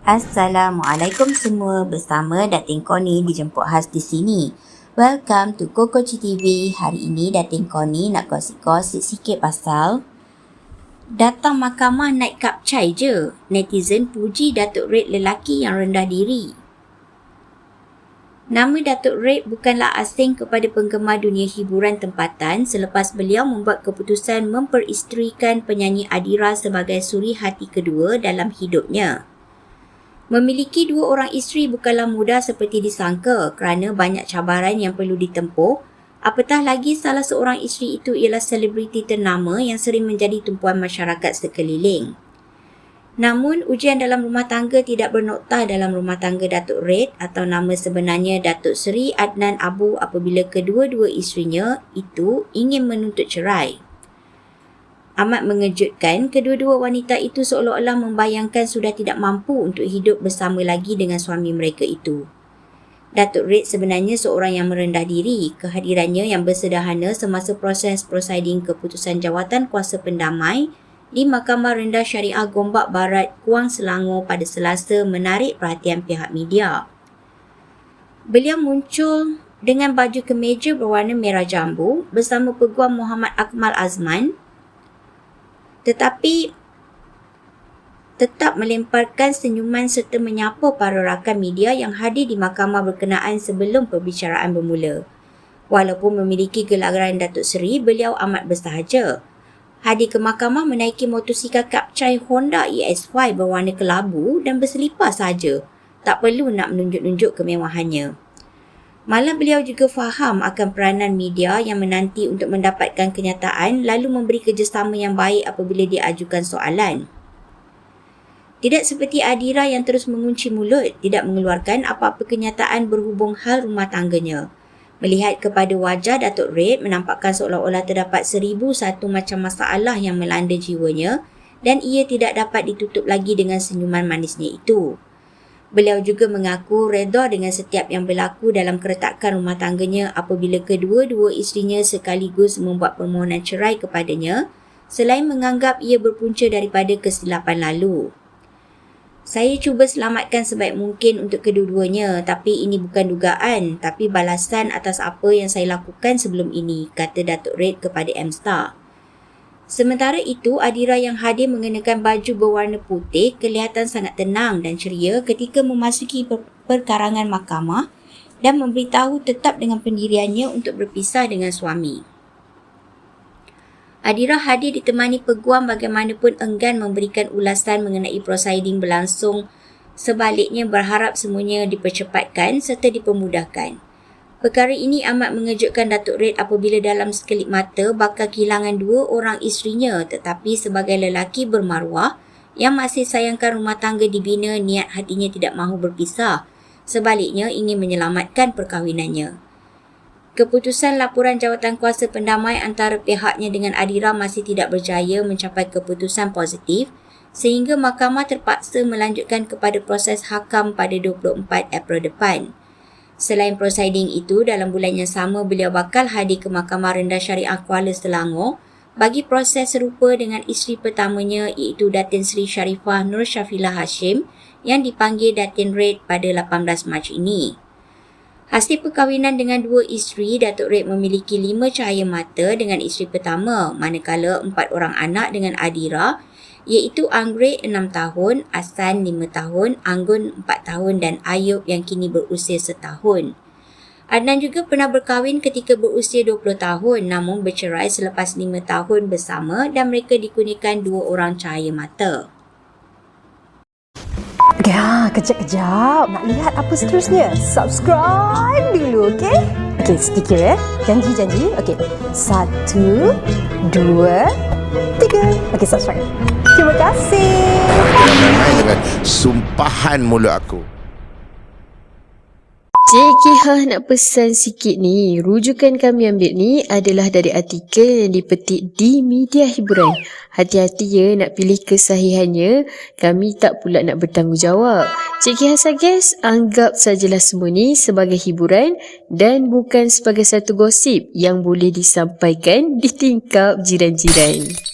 Assalamualaikum semua, bersama Datin Connie dijemput khas di sini. Welcome to Kokoci TV. Hari ini Datin Connie nak gosip-gosip sikit pasal datang mahkamah naik kapcai je. Netizen puji Datuk Red lelaki yang rendah diri. Nama Datuk Red bukanlah asing kepada penggemar dunia hiburan tempatan selepas beliau membuat keputusan memperisterikan penyanyi Adira sebagai suri hati kedua dalam hidupnya. Memiliki dua orang isteri bukanlah mudah seperti disangka kerana banyak cabaran yang perlu ditempuh, apatah lagi salah seorang isteri itu ialah selebriti ternama yang sering menjadi tumpuan masyarakat sekeliling. Namun, ujian dalam rumah tangga tidak bernoktah dalam rumah tangga Datuk Red atau nama sebenarnya Datuk Seri Adnan Abu apabila kedua-dua isterinya itu ingin menuntut cerai. Amat mengejutkan, kedua-dua wanita itu seolah-olah membayangkan sudah tidak mampu untuk hidup bersama lagi dengan suami mereka itu. Datuk Red sebenarnya seorang yang merendah diri. Kehadirannya yang bersederhana semasa proses prosiding keputusan jawatan kuasa pendamai di Mahkamah Rendah Syariah Gombak Barat, Kuang Selangor pada Selasa menarik perhatian pihak media. Beliau muncul dengan baju kemeja berwarna merah jambu bersama Peguam Muhammad Akmal Azman, tetapi tetap melemparkan senyuman serta menyapa para rakan media yang hadir di mahkamah berkenaan sebelum perbicaraan bermula. Walaupun memiliki gelaran Datuk Seri, beliau amat bersahaja. Hadir ke mahkamah menaiki motosikal kapcai Honda ES5 berwarna kelabu dan berselipar sahaja. Tak perlu nak menunjuk-nunjuk kemewahannya. Malah beliau juga faham akan peranan media yang menanti untuk mendapatkan kenyataan lalu memberi kerjasama yang baik apabila diajukan soalan. Tidak seperti Adira yang terus mengunci mulut, tidak mengeluarkan apa-apa kenyataan berhubung hal rumah tangganya. Melihat kepada wajah Datuk Red menampakkan seolah-olah terdapat 1001 macam masalah yang melanda jiwanya dan ia tidak dapat ditutup lagi dengan senyuman manisnya itu. Beliau juga mengaku redha dengan setiap yang berlaku dalam keretakan rumah tangganya apabila kedua-dua isterinya sekaligus membuat permohonan cerai kepadanya selain menganggap ia berpunca daripada kesilapan lalu. Saya cuba selamatkan sebaik mungkin untuk kedua-duanya, tapi ini bukan dugaan, tapi balasan atas apa yang saya lakukan sebelum ini, kata Datuk Red kepada M-Star. Sementara itu, Adira yang hadir mengenakan baju berwarna putih kelihatan sangat tenang dan ceria ketika memasuki perkarangan mahkamah dan memberitahu tetap dengan pendiriannya untuk berpisah dengan suami. Adira hadir ditemani peguam bagaimanapun enggan memberikan ulasan mengenai prosiding berlangsung, sebaliknya berharap semuanya dipercepatkan serta dipermudahkan. Perkara ini amat mengejutkan Datuk Red apabila dalam sekelip mata bakal kehilangan dua orang isterinya tetapi sebagai lelaki bermaruah yang masih sayangkan rumah tangga dibina, niat hatinya tidak mahu berpisah. Sebaliknya ingin menyelamatkan perkahwinannya. Keputusan laporan jawatan kuasa pendamai antara pihaknya dengan Adira masih tidak berjaya mencapai keputusan positif sehingga mahkamah terpaksa melanjutkan kepada proses hakam pada 24 April depan. Selain prosiding itu, dalam bulan yang sama beliau bakal hadir ke Mahkamah Rendah Syariah Kuala Selangor bagi proses serupa dengan isteri pertamanya iaitu Datin Seri Sharifah Nur Syafilah Hashim yang dipanggil Datin Red pada 18 Mac ini. Hasil perkahwinan dengan dua isteri, Datuk Red memiliki 5 cahaya mata dengan isteri pertama, manakala 4 orang anak dengan Adira, iaitu Anggrek 6 tahun, Asan 5 tahun, Anggun 4 tahun dan Ayub yang kini berusia 1 tahun. Adnan juga pernah berkahwin ketika berusia 20 tahun namun bercerai selepas 5 tahun bersama dan mereka dikurniakan 2 orang cahaya mata. Ya, kejap-kejap. Nak lihat apa seterusnya? Subscribe dulu, okey? Okey, sedikit ya. Janji-janji. Okey. 1, 2, 3. Okey, subscribe. Terima kasih. Jangan main dengan sumpahan mulut aku. Cik Kihah nak pesan sikit ni. Rujukan kami ambil ni adalah dari artikel yang dipetik di media hiburan. Hati-hati ya nak pilih kesahihannya. Kami tak pula nak bertanggungjawab. Cik Kihah suggest anggap sajalah semua ni sebagai hiburan dan bukan sebagai satu gosip yang boleh disampaikan di tingkap jiran-jiran.